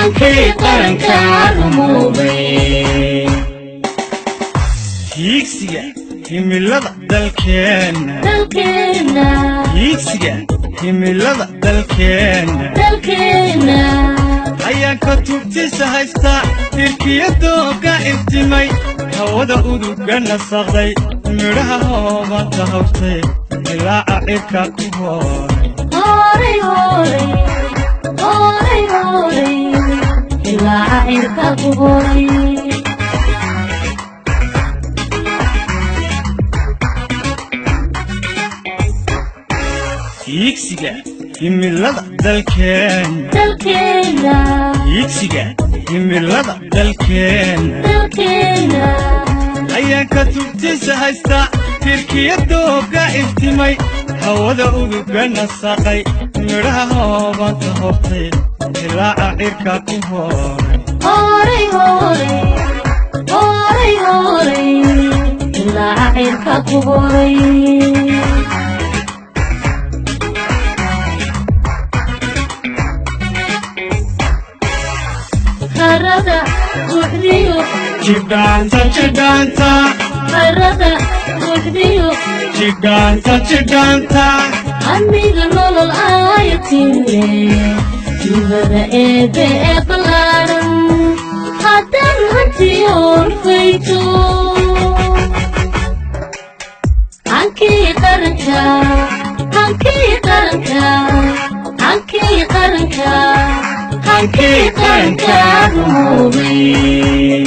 hankii qaranka rumoobay hiigsiga himilada dalkeena hiigsiga himilada dalkeena ayaan ka tubtisa haysta tirkiyadooga iftimay hawada uduga nasaqday midhaha hoobanta hawstay ilaaca cirka ku hooray ilaaca cirka ku hooray hiigsiga himilada dalkeena hiigsiga himilada dalkeena ayaan ka tubtisa haysta tirkiyadooga iftimay hawada uduga nasaqay midhaha hoobanta hobtay ilaaca cirka ku hooray ilaaca cirka ku hooray harada buuxdiyo jidhaanta harada buuxdiyo jidhaanta amiga nolol aayatine jubada eebe ee ballaaran haddaan hantiyoon fayto hankii qaranka hankii qaranka rumoobay